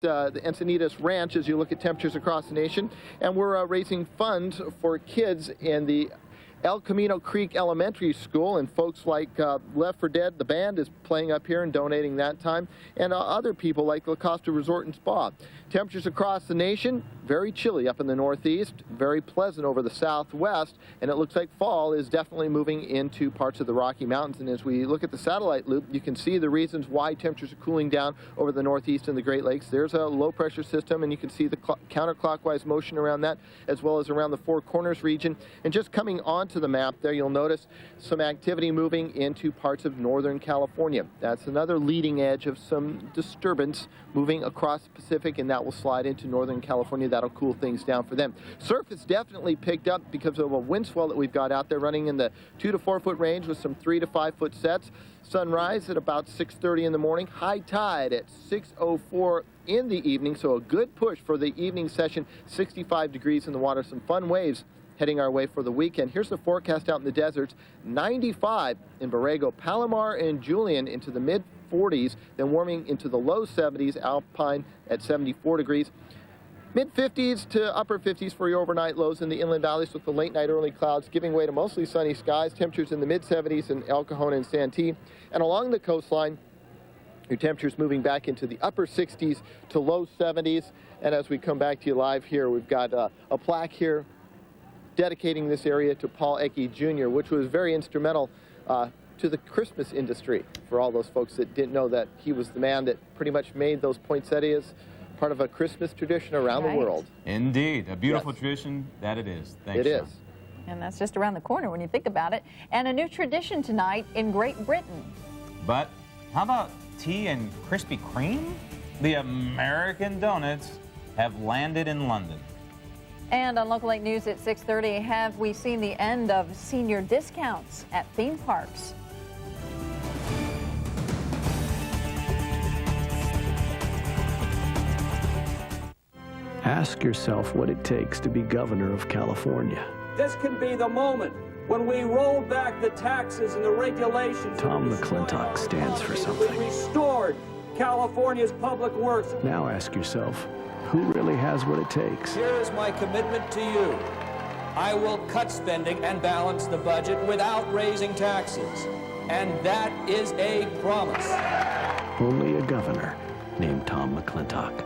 the Encinitas Ranch as you look at temperatures across the nation. And we're raising funds for kids in the El Camino Creek Elementary School, and folks like Left for Dead, the band, is playing up here and donating that time, and other people like La Costa Resort and Spa. Temperatures across the nation, very chilly up in the northeast, very pleasant over the southwest, and it looks like fall is definitely moving into parts of the Rocky Mountains. And as we look at the satellite loop, you can see the reasons why temperatures are cooling down over the northeast and the Great Lakes. There's a low pressure system, and you can see the counterclockwise motion around that, as well as around the Four Corners region. And just coming onto the map there, you'll notice some activity moving into parts of northern California. That's another leading edge of some disturbance moving across the Pacific, and that will slide into northern California. That'll cool things down for them. Surf has definitely picked up because of a wind swell that we've got out there running in the 2 to 4 foot range with some 3 to 5 foot sets. Sunrise at about 6:30 in the morning. High tide at 6:04 in the evening, so a good push for the evening session. 65 degrees in the water. Some fun waves heading our way for the weekend. Here's the forecast out in the deserts. 95 in Borrego, Palomar, and Julian into the mid-40s, then warming into the low 70s, Alpine at 74 degrees. Mid-50s to upper 50s for your overnight lows in the inland valleys, with the late night early clouds giving way to mostly sunny skies. Temperatures in the mid-70s in El Cajon and Santee. And along the coastline, your temperatures moving back into the upper 60s to low 70s. And as we come back to you live here, we've got a plaque here dedicating this area to Paul Ecke Jr., which was very instrumental to the Christmas industry. For all those folks that didn't know that he was the man that pretty much made those poinsettias part of a Christmas tradition around the world. Indeed, a beautiful tradition that it is. Thanks, it is. And that's just around the corner when you think about it. And a new tradition tonight in Great Britain. But how about tea and Krispy Kreme? The American donuts have landed in London. And on Local 8 News at 6:30, have we seen the end of senior discounts at theme parks? Ask yourself what it takes to be governor of California. This can be the moment when we roll back the taxes and the regulations. Tom McClintock stands for something. We restored California's public works. Now ask yourself, who really has what it takes? Here is my commitment to you. I will cut spending and balance the budget without raising taxes. And that is a promise. Only a governor named Tom McClintock.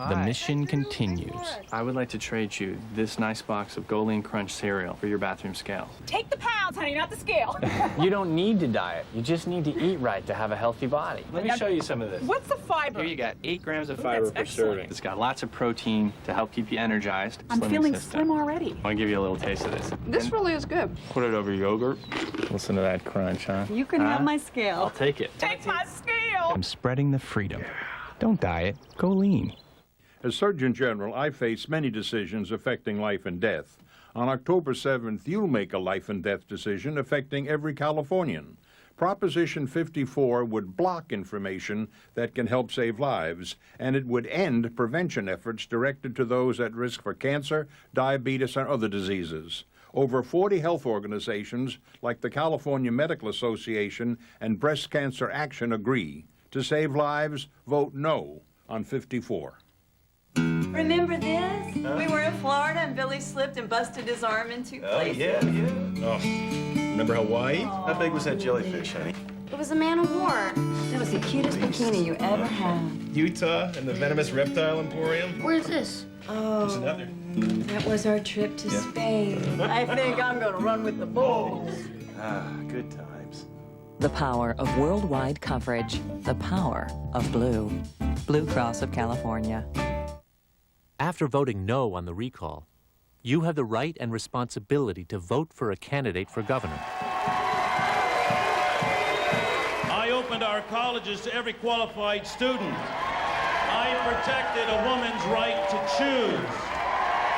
The mission continues. I would like to trade you this nice box of Golean Crunch cereal for your bathroom scale. Take the pounds, honey, not the scale. You don't need to diet. You just need to eat right to have a healthy body. Let me show you some of this. What's the fiber? Here you got 8 grams of fiber per serving. It's got lots of protein to help keep you energized. I'm feeling slim already. I want to give you a little taste of this. This really is good. Put it over yogurt. Listen to that crunch, huh? You can have my scale. I'll take it. Take my scale. I'm spreading the freedom. Don't diet. Go lean. As Surgeon General, I face many decisions affecting life and death. On October 7th, you'll make a life and death decision affecting every Californian. Proposition 54 would block information that can help save lives, and it would end prevention efforts directed to those at risk for cancer, diabetes, and other diseases. Over 40 health organizations, like the California Medical Association and Breast Cancer Action, agree. To save lives, vote no on 54. Remember this? We were in Florida and Billy slipped and busted his arm in 2 places. Yeah. Oh, remember Hawaii? How big was that jellyfish, honey? It was a man of war. It was the cutest bikini you ever had. Utah and the Venomous Reptile Emporium? Where's this? Oh, There's another. That was our trip to Spain. I think I'm gonna run with the bulls. Ah, good times. The power of worldwide coverage. The power of Blue. Blue Cross of California. After voting no on the recall, you have the right and responsibility to vote for a candidate for governor. I opened our colleges to every qualified student. I protected a woman's right to choose.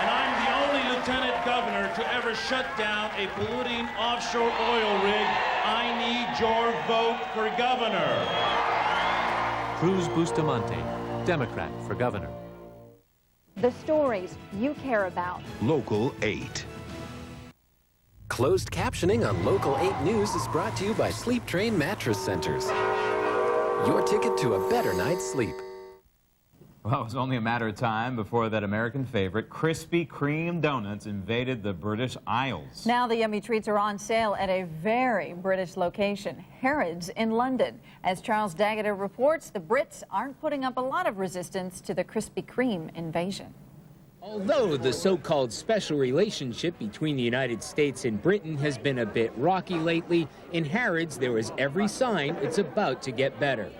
And I'm the only lieutenant governor to ever shut down a polluting offshore oil rig. I need your vote for governor. Cruz Bustamante, Democrat for governor. The stories you care about. Local 8. Closed captioning on Local 8 News is brought to you by Sleep Train Mattress Centers. Your ticket to a better night's sleep. Well, it was only a matter of time before that American favorite, Krispy Kreme donuts, invaded the British Isles. Now the yummy treats are on sale at a very British location, Harrods in London. As Charles Daggeter reports, the Brits aren't putting up a lot of resistance to the Krispy Kreme invasion. Although the so-called special relationship between the United States and Britain has been a bit rocky lately, in Harrods there is every sign it's about to get better.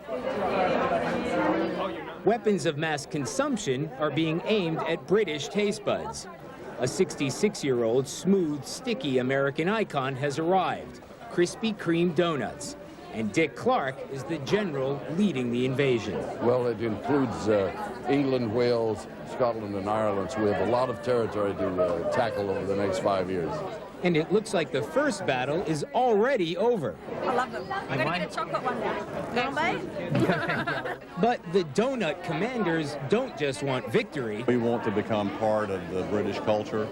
Weapons of mass consumption are being aimed at British taste buds. A 66-year-old smooth, sticky American icon has arrived, Krispy Kreme donuts. And Dick Clark is the general leading the invasion. Well, it includes England, Wales, Scotland, and Ireland, so we have a lot of territory to tackle over the next 5 years. And it looks like the first battle is already over. I love them. I'm going to get a chocolate one now. But the donut commanders don't just want victory. We want to become part of the British culture,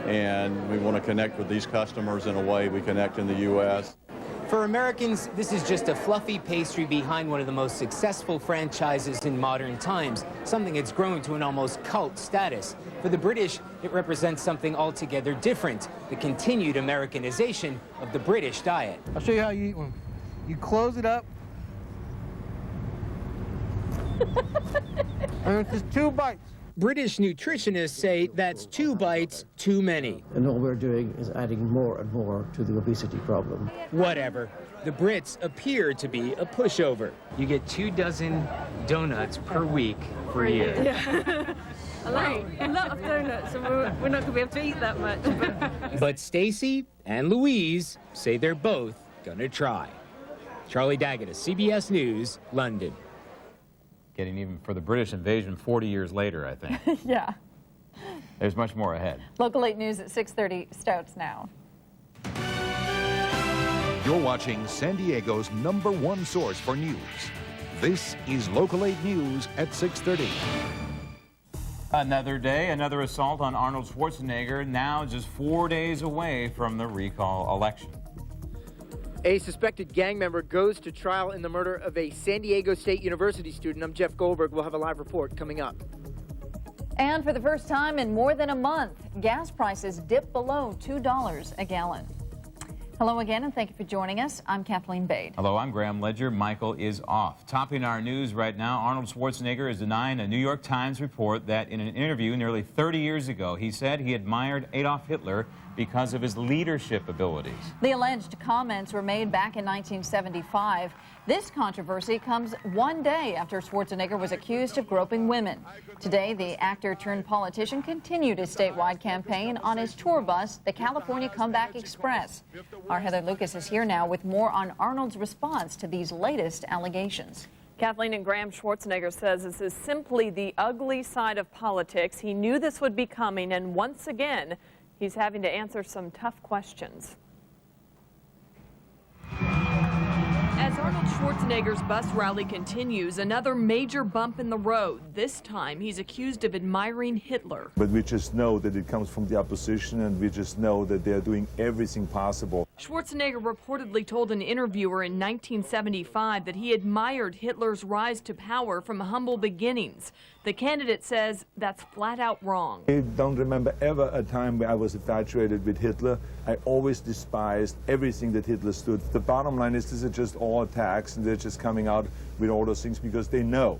and we want to connect with these customers in a way we connect in the U.S. For Americans, this is just a fluffy pastry behind one of the most successful franchises in modern times, something that's grown to an almost cult status. For the British, it represents something altogether different, the continued Americanization of the British diet. I'll show you how you eat one. You close it up, and it's just 2 bites. British nutritionists say that's 2 bites too many. And all we're doing is adding more and more to the obesity problem. Whatever. The Brits appear to be a pushover. You get 24 donuts per week for a year. Yeah. I like a lot of donuts, and we're not going to be able to eat that much. But Stacy and Louise say they're both going to try. Charlie Daggett, CBS News, London. Getting even for the British invasion 40 years later, I think. Yeah. There's much more ahead. Local 8 News at 6:30 starts now. You're watching San Diego's #1 source for news. This is Local 8 News at 6:30. Another day, another assault on Arnold Schwarzenegger, now just 4 days away from the recall election. A suspected gang member goes to trial in the murder of a San Diego State University student. I'm Jeff Goldberg. We'll have a live report coming up. And for the first time in more than a month, gas prices dip below $2 a gallon. Hello again, and thank you for joining us. I'm Kathleen Bade. Hello, I'm Graham Ledger. Michael is off. Topping our news right now, Arnold Schwarzenegger is denying a New York Times report that in an interview nearly 30 years ago, he said he admired Adolf Hitler because of his leadership abilities. The alleged comments were made back in 1975. This controversy comes one day after Schwarzenegger was accused of groping women. Today, the actor-turned-politician continued his statewide campaign on his tour bus, the California Comeback Express. Our Heather Lucas is here now with more on Arnold's response to these latest allegations. Kathleen, and Graham Schwarzenegger says this is simply the ugly side of politics. He knew this would be coming, and once again, he's having to answer some tough questions. As Arnold Schwarzenegger's bus rally continues, another major bump in the road. This time, he's accused of admiring Hitler. But we just know that it comes from the opposition, and we just know that they're doing everything possible. Schwarzenegger reportedly told an interviewer in 1975 that he admired Hitler's rise to power from humble beginnings. The candidate says that's flat out wrong. I don't remember ever a time where I was infatuated with Hitler. I always despised everything that Hitler stood for. The bottom line is these are just all attacks, and they're just coming out with all those things because they know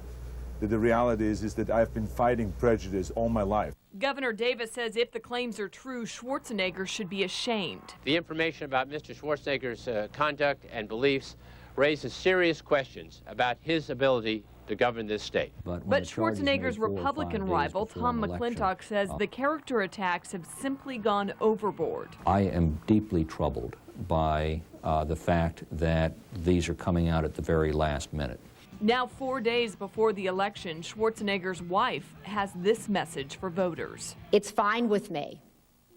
that the reality is that I've been fighting prejudice all my life. Governor Davis says if the claims are true, Schwarzenegger should be ashamed. The information about Mr. Schwarzenegger's conduct and beliefs raises serious questions about his ability to govern this state. But Schwarzenegger's Republican rival, Tom McClintock, says the character attacks have simply gone overboard. I am deeply troubled by the fact that these are coming out at the very last minute. Now 4 days before the election, Schwarzenegger's wife has this message for voters. It's fine with me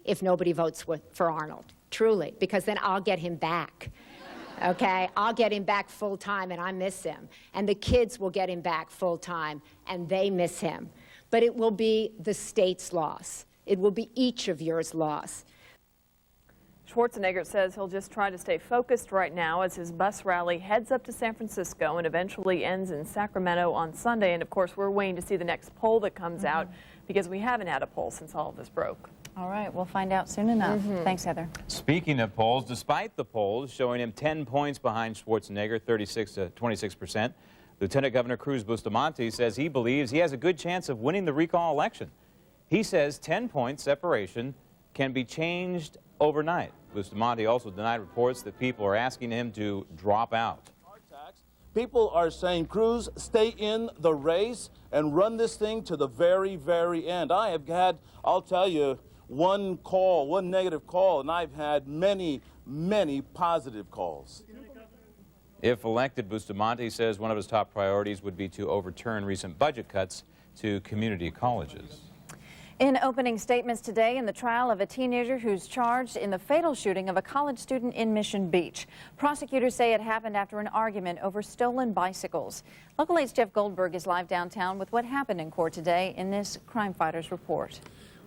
if nobody votes for Arnold, truly, because then I'll get him back. Okay, I'll get him back full time, and I miss him. And the kids will get him back full time, and they miss him. But it will be the state's loss. It will be each of yours loss. Schwarzenegger says he'll just try to stay focused right now as his bus rally heads up to San Francisco and eventually ends in Sacramento on Sunday. And of course, we're waiting to see the next poll that comes out because we haven't had a poll since all of this broke. All right, we'll find out soon enough. Thanks, Heather. Speaking of polls, despite the polls showing him 10 points behind Schwarzenegger, 36 to 26%, Lieutenant Governor Cruz Bustamante says he believes he has a good chance of winning the recall election. He says 10-point separation can be changed overnight. Bustamante also denied reports that people are asking him to drop out. People are saying, Cruz, stay in the race and run this thing to the very, very end. I have had, I'll tell you, one negative call, and I've had many, many positive calls. If elected, Bustamante says one of his top priorities would be to overturn recent budget cuts to community colleges. In opening statements today in the trial of a teenager who's charged in the fatal shooting of a college student in Mission Beach. Prosecutors say it happened after an argument over stolen bicycles. Local 8's Jeff Goldberg is live downtown with what happened in court today in this Crime Fighters report.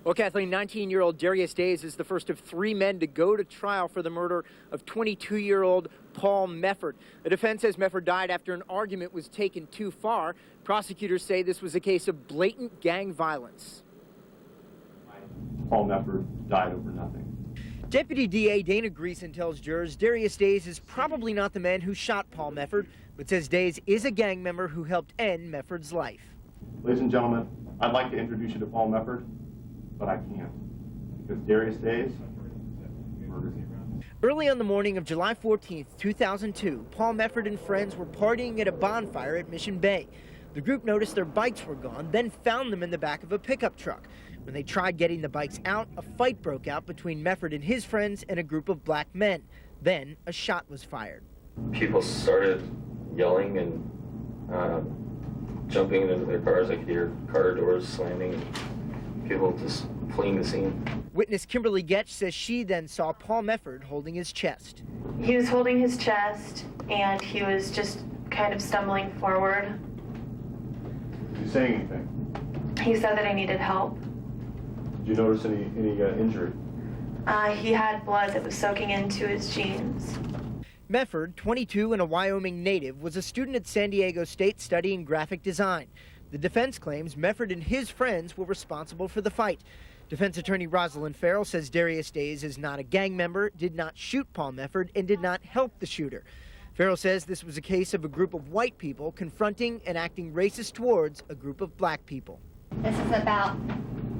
Well, Kathleen, 19-year-old Darius Days is the first of 3 men to go to trial for the murder of 22-year-old Paul Mefford. The defense says Mefford died after an argument was taken too far. Prosecutors say this was a case of blatant gang violence. Paul Mefford died over nothing. Deputy DA Dana Greason tells jurors Darius Days is probably not the man who shot Paul Mefford, but says Days is a gang member who helped end Mefford's life. Ladies and gentlemen, I'd like to introduce you to Paul Mefford, but I can't, because Darius Days murdered him. Early on the morning of July 14th, 2002, Paul Mefford and friends were partying at a bonfire at Mission Bay. The group noticed their bikes were gone, then found them in the back of a pickup truck. When they tried getting the bikes out, a fight broke out between Mefford and his friends and a group of black men. Then a shot was fired. People started yelling and jumping into their cars. I could hear car doors slamming and people just fleeing the scene. Witness Kimberly Getch says she then saw Paul Mefford holding his chest. He was holding his chest and he was just kind of stumbling forward. Did he say anything? He said that I needed help. Did you notice any injury? He had blood that was soaking into his jeans. Mefford, 22 and a Wyoming native, was a student at San Diego State studying graphic design. The defense claims Mefford and his friends were responsible for the fight. Defense attorney Rosalind Farrell says Darius Days is not a gang member, did not shoot Paul Mefford, and did not help the shooter. Farrell says this was a case of a group of white people confronting and acting racist towards a group of black people. This is about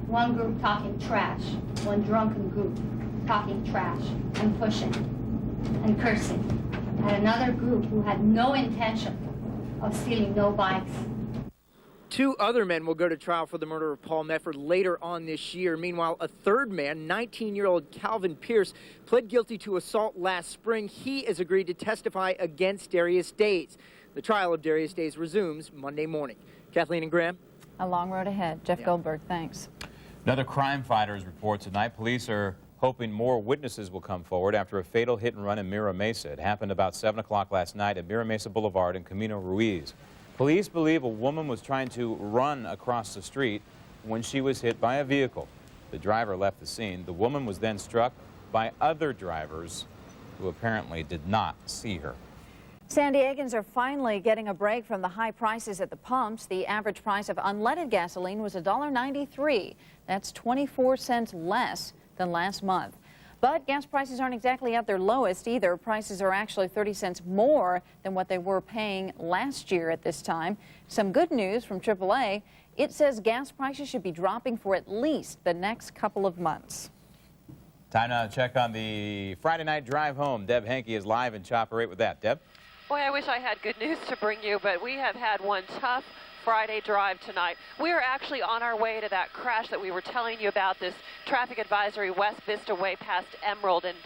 one group talking trash, one drunken group talking trash and pushing and cursing, and another group who had no intention of stealing no bikes. 2 other men will go to trial for the murder of Paul Mefford later on this year. Meanwhile, a third man, 19-year-old Calvin Pierce, pled guilty to assault last spring. He has agreed to testify against Darius Days. The trial of Darius Days resumes Monday morning. Kathleen and Graham. A long road ahead. Jeff Goldberg, thanks. Another Crime Fighters report tonight. Police are hoping more witnesses will come forward after a fatal hit and run in Mira Mesa. It happened about 7 o'clock last night at Mira Mesa Boulevard in Camino Ruiz. Police believe a woman was trying to run across the street when she was hit by a vehicle. The driver left the scene. The woman was then struck by other drivers who apparently did not see her. San Diegans are finally getting a break from the high prices at the pumps. The average price of unleaded gasoline was $1.93. That's 24 cents less than last month. But gas prices aren't exactly at their lowest either. Prices are actually 30 cents more than what they were paying last year at this time. Some good news from AAA. It says gas prices should be dropping for at least the next couple of months. Time now to check on the Friday night drive home. Deb Henke is live in Chopper 8 with that. Deb? Boy, I wish I had good news to bring you, but we have had one tough Friday drive tonight. We are actually on our way to that crash that we were telling you about, this traffic advisory West Vista Way past Emerald, and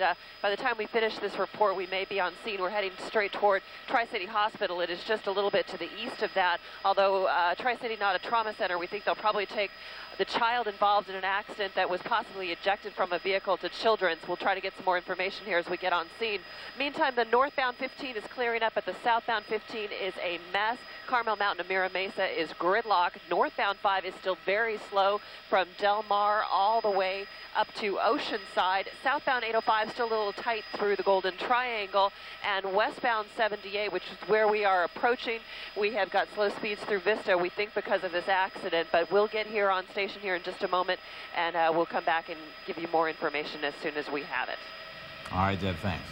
by the time we finish this report, we may be on scene. We're heading straight toward Tri-City Hospital. It is just a little bit to the east of that, although Tri-City not a trauma center. We think they'll probably take the child involved in an accident that was possibly ejected from a vehicle to Children's. We'll try to get some more information here as we get on scene. Meantime, the northbound 15 is clearing up, but the southbound 15 is a mess. Carmel Mountain to Mira Mesa Vista is gridlocked. Northbound 5 is still very slow from Del Mar all the way up to Oceanside. Southbound 805 still a little tight through the Golden Triangle, and westbound 78, which is where we are approaching, we have got slow speeds through Vista, we think because of this accident, but we'll get here on station here in just a moment, and we'll come back and give you more information as soon as we have it. All right, Deb, thanks.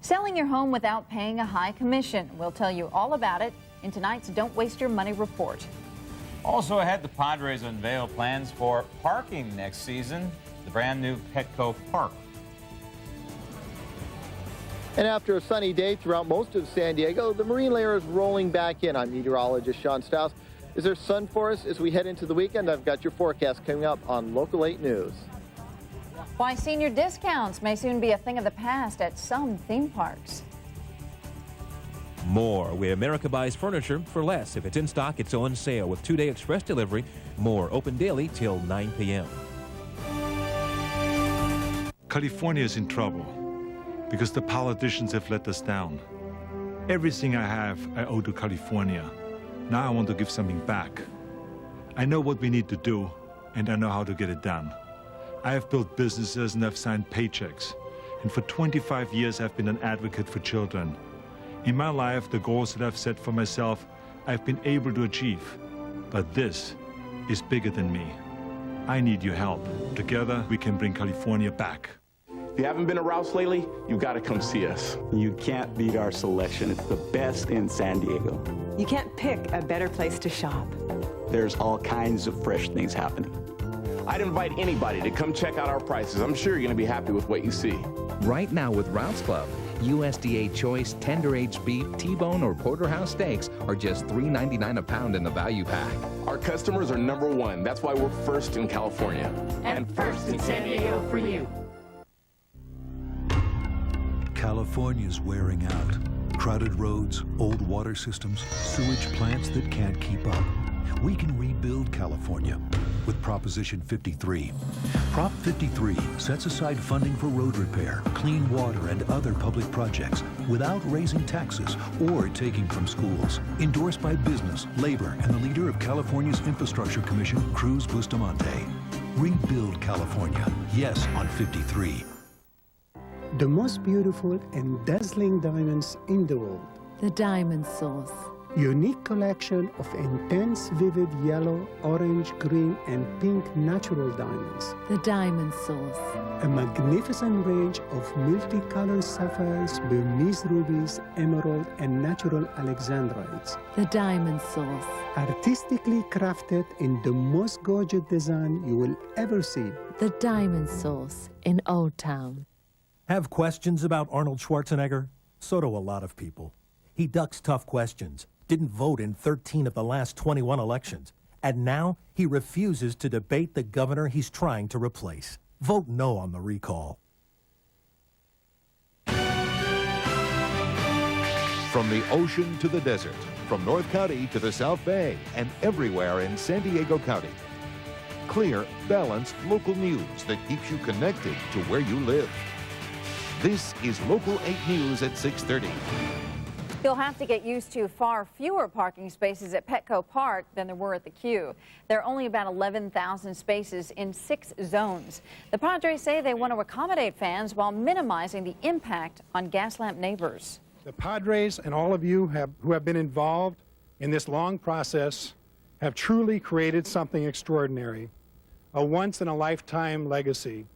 Selling your home without paying a high commission. We'll tell you all about it in tonight's Don't Waste Your Money report. Also ahead, the Padres unveil plans for parking next season, the brand new Petco Park. And after a sunny day throughout most of San Diego, the marine layer is rolling back in. I'm meteorologist Sean Strauss. Is there sun for us as we head into the weekend? I've got your forecast coming up on Local 8 News. Why senior discounts may soon be a thing of the past at some theme parks. More where America buys furniture for less. If it's in stock, it's on sale with 2-day express delivery. More open daily till 9 p.m. California is in trouble because the politicians have let us down. Everything I have, I owe to California. Now I want to give something back. I know what we need to do, and I know how to get it done. I have built businesses and I've signed paychecks. And for 25 years, I've been an advocate for children. In my life, the goals that I've set for myself, I've been able to achieve. But this is bigger than me. I need your help. Together, we can bring California back. If you haven't been to Rouse lately, you've got to come see us. You can't beat our selection. It's the best in San Diego. You can't pick a better place to shop. There's all kinds of fresh things happening. I'd invite anybody to come check out our prices. I'm sure you're going to be happy with what you see. Right now with Rouse Club, USDA choice tender-aged beef, T-bone, or porterhouse steaks are just $3.99 a pound in the value pack. Our customers are #1. That's why we're first in California. And first in San Diego for you. California's wearing out. Crowded roads, old water systems, sewage plants that can't keep up. We can rebuild California with Proposition 53. Prop 53 sets aside funding for road repair, clean water, and other public projects without raising taxes or taking from schools. Endorsed by business, labor, and the leader of California's Infrastructure Commission, Cruz Bustamante. Rebuild California. Yes on 53. The most beautiful and dazzling diamonds in the world. The Diamond Source. Unique collection of intense, vivid yellow, orange, green, and pink natural diamonds. The Diamond Source. A magnificent range of multicolored sapphires, Burmese rubies, emerald, and natural alexandrites. The Diamond Source. Artistically crafted in the most gorgeous design you will ever see. The Diamond Source in Old Town. Have questions about Arnold Schwarzenegger? So do a lot of people. He ducks tough questions, didn't vote in 13 of the last 21 elections, and now he refuses to debate the governor he's trying to replace. Vote no on the recall. From the ocean to the desert, from North County to the South Bay, and everywhere in San Diego County. Clear, balanced local news that keeps you connected to where you live. This is Local 8 News at 6:30. You'll have to get used to far fewer parking spaces at Petco Park than there were at the Q. There are only about 11,000 spaces in 6 zones. The Padres say they want to accommodate fans while minimizing the impact on Gaslamp neighbors. The Padres and all of you who have been involved in this long process have truly created something extraordinary, a once-in-a-lifetime legacy,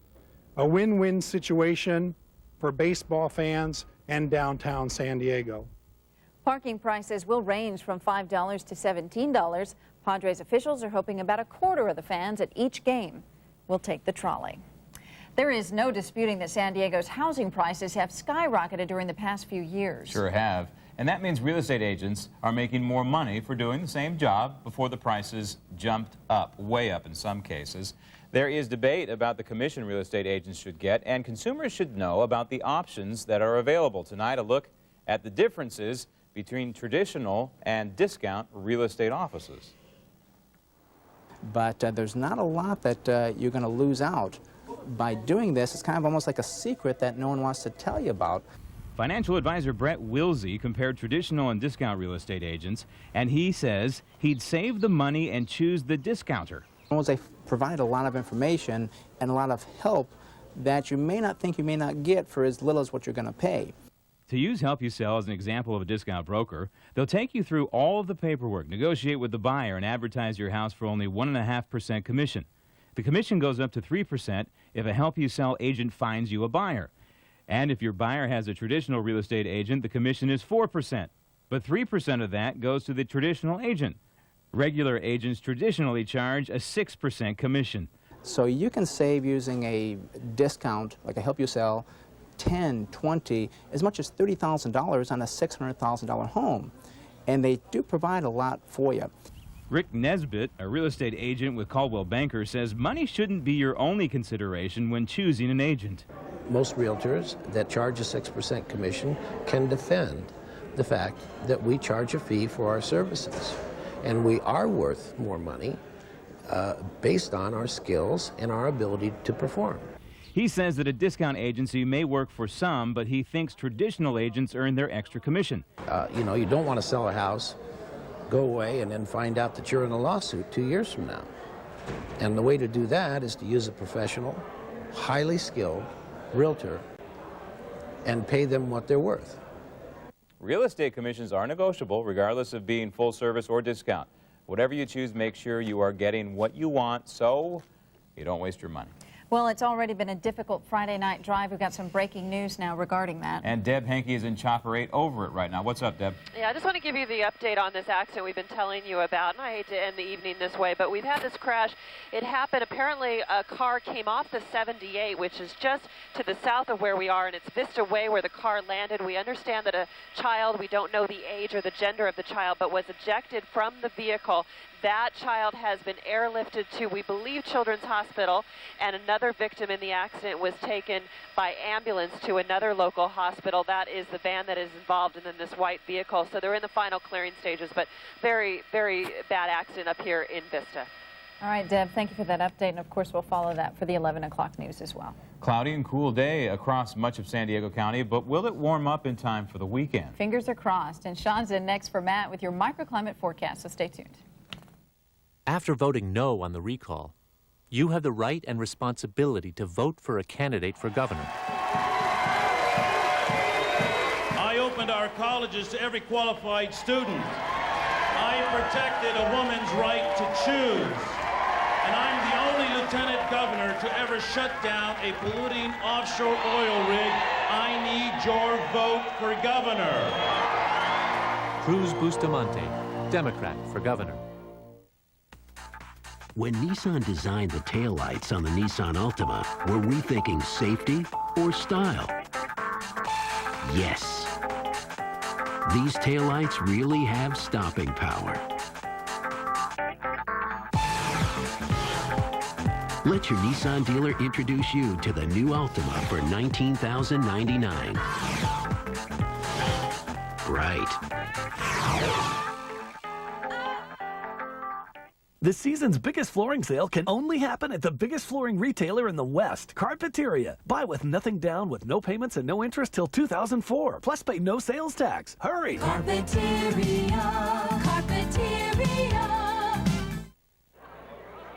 a win-win situation for baseball fans and downtown San Diego. Parking prices will range from $5 to $17. Padres officials are hoping about a quarter of the fans at each game will take the trolley. There is no disputing that San Diego's housing prices have skyrocketed during the past few years. Sure have. And that means real estate agents are making more money for doing the same job before the prices jumped up, way up in some cases. There is debate about the commission real estate agents should get, and consumers should know about the options that are available. Tonight, a look at the differences between traditional and discount real estate offices. But there's not a lot that you're going to lose out. By doing this, it's kind of almost like a secret that no one wants to tell you about. Financial advisor Brett Wilsey compared traditional and discount real estate agents, and he says he'd save the money and choose the discounter. They provide a lot of information and a lot of help that you may not think you may not get for as little as what you're going to pay. To use Help You Sell as an example of a discount broker, they'll take you through all of the paperwork, negotiate with the buyer, and advertise your house for only 1.5% commission. The commission goes up to 3% if a Help You Sell agent finds you a buyer. And if your buyer has a traditional real estate agent, the commission is 4%. But 3% of that goes to the traditional agent. Regular agents traditionally charge a 6% commission. So you can save using a discount, like a Help You Sell, 10, 20, as much as $30,000 on a $600,000 home. And they do provide a lot for you. Rick Nesbitt, a real estate agent with Coldwell Banker, says money shouldn't be your only consideration when choosing an agent. Most realtors that charge a 6% commission can defend the fact that we charge a fee for our services. And we are worth more money based on our skills and our ability to perform. He says that a discount agency may work for some, but he thinks traditional agents earn their extra commission. You know, you don't want to sell a house, go away, and then find out that you're in a lawsuit 2 years from now. And the way to do that is to use a professional, highly skilled realtor and pay them what they're worth. Real estate commissions are negotiable regardless of being full service or discount. Whatever you choose, make sure you are getting what you want so you don't waste your money. Well, it's already been a difficult Friday night drive. We've got some breaking news now regarding that. And Deb Henke is in Chopper 8 over it right now. What's up, Deb? Yeah, I just want to give you the update on this accident we've been telling you about. And I hate to end the evening this way, but we've had this crash. It happened, apparently a car came off the 78, which is just to the south of where we are, and it's Vista Way where the car landed. We understand that a child, we don't know the age or the gender of the child, but was ejected from the vehicle. That child has been airlifted to, we believe, Children's Hospital, and another victim in the accident was taken by ambulance to another local hospital. That is the van that is involved in this white vehicle. So they're in the final clearing stages, but very, very bad accident up here in Vista. All right, Deb, thank you for that update, and of course we'll follow that for the 11 o'clock news as well. Cloudy and cool day across much of San Diego County, but will it warm up in time for the weekend? Fingers are crossed, and Sean's in next for Matt with your microclimate forecast, so stay tuned. After voting no on the recall, you have the right and responsibility to vote for a candidate for governor. I opened our colleges to every qualified student. I protected a woman's right to choose. And I'm the only lieutenant governor to ever shut down a polluting offshore oil rig. I need your vote for governor. Cruz Bustamante, Democrat for governor. When Nissan designed the taillights on the Nissan Altima, were we thinking safety or style? Yes. These taillights really have stopping power. Let your Nissan dealer introduce you to the new Altima for $19,099. Right. This season's biggest flooring sale can only happen at the biggest flooring retailer in the West, Carpeteria. Buy with nothing down with no payments and no interest till 2004. Plus pay no sales tax. Hurry! Carpeteria, Carpeteria.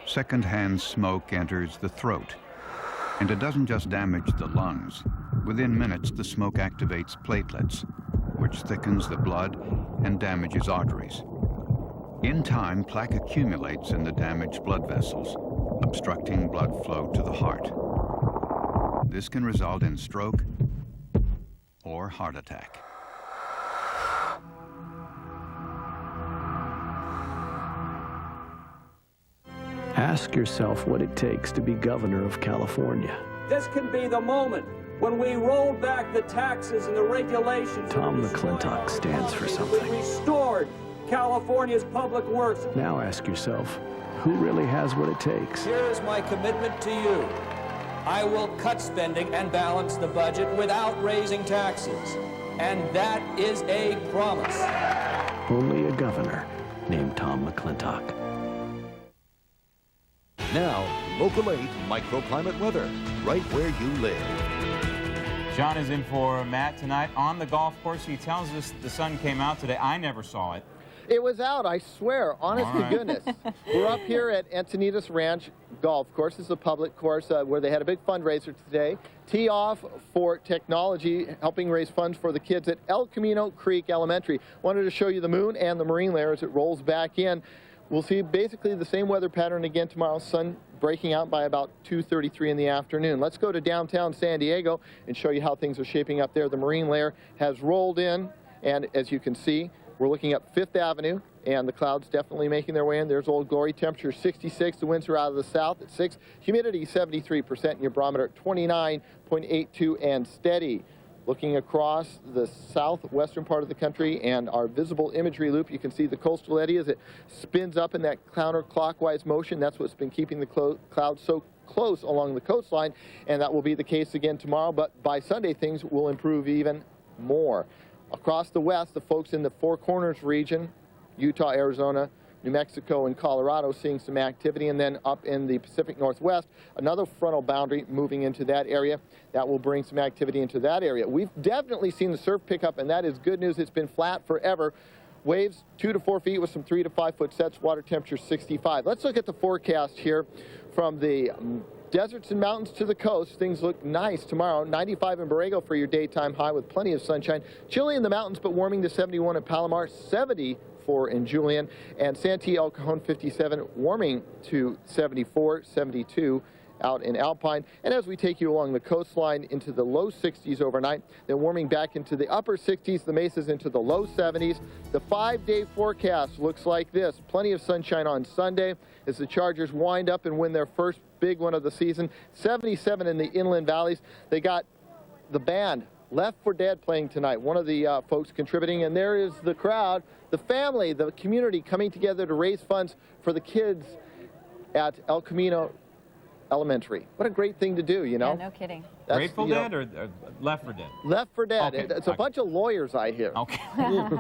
Secondhand smoke enters the throat, and it doesn't just damage the lungs. Within minutes, the smoke activates platelets, which thickens the blood and damages arteries. In time, plaque accumulates in the damaged blood vessels, obstructing blood flow to the heart. This can result in stroke or heart attack. Ask yourself what it takes to be governor of California. This can be the moment when we roll back the taxes and the regulations. Tom McClintock stands for something. We restored California's public works. Now ask yourself, who really has what it takes? Here is my commitment to you. I will cut spending and balance the budget without raising taxes. And that is a promise. Only a governor named Tom McClintock. Now, Local 8 microclimate weather, right where you live. Sean is in for Matt tonight on the golf course. He tells us the sun came out today. I never saw it. It was out, I swear, honest to goodness. We're up here at Encinitas Ranch Golf Course. This is a public course where they had a big fundraiser today. Tee off for technology, helping raise funds for the kids at El Camino Creek Elementary. Wanted to show you the moon and the marine layer as it rolls back in. We'll see basically the same weather pattern again tomorrow. Sun breaking out by about 2:33 in the afternoon. Let's go to downtown San Diego and show you how things are shaping up there. The marine layer has rolled in, and as you can see, we're looking up Fifth Avenue, and the clouds definitely making their way in. There's Old Glory. Temperature 66. The winds are out of the south at 6. Humidity 73%, and your barometer at 29.82 and steady. Looking across the southwestern part of the country and our visible imagery loop, you can see the coastal eddy as it spins up in that counterclockwise motion. That's what's been keeping the clouds so close along the coastline, and that will be the case again tomorrow. But by Sunday, things will improve even more. Across the west, the folks in the Four Corners region, Utah, Arizona, New Mexico, and Colorado seeing some activity, and then up in the Pacific Northwest, another frontal boundary moving into that area. That will bring some activity into that area. We've definitely seen the surf pick up, and that is good news. It's been flat forever. Waves 2 to 4 feet with some 3 to 5 foot sets, water temperature 65. Let's look at the forecast here from the deserts and mountains to the coast. Things look nice tomorrow. 95 in Borrego for your daytime high with plenty of sunshine. Chilly in the mountains, but warming to 71 in Palomar, 74 in Julian, and Santee El Cajon 57, warming to 74, 72 out in Alpine. And as we take you along the coastline into the low 60s overnight, then warming back into the upper 60s, the mesas into the low 70s. The 5-day forecast looks like this. Plenty of sunshine on Sunday as the Chargers wind up and win their first big one of the season. 77 in the inland valleys. They got the band Left for Dead playing tonight. One of the folks contributing, and there is the crowd, the family, the community coming together to raise funds for the kids at El Camino Elementary. What a great thing to do, you know? Yeah, no kidding. That's, Grateful Dead or Left for Dead? Left for Dead. Okay. It's a bunch of lawyers, I hear. Okay.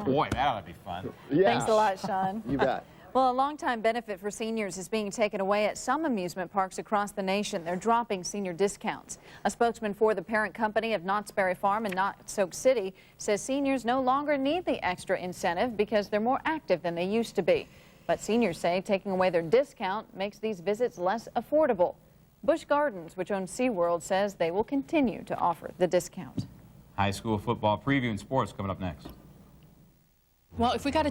Boy, that ought to be fun. Yeah. Thanks a lot, Sean. You bet. Well, a longtime benefit for seniors is being taken away at some amusement parks across the nation. They're dropping senior discounts. A spokesman for the parent company of Knott's Berry Farm in Knott's City says seniors no longer need the extra incentive because they're more active than they used to be. But seniors say taking away their discount makes these visits less affordable. Busch Gardens, which owns SeaWorld, says they will continue to offer the discount. High school football preview and sports coming up next. Well, if we got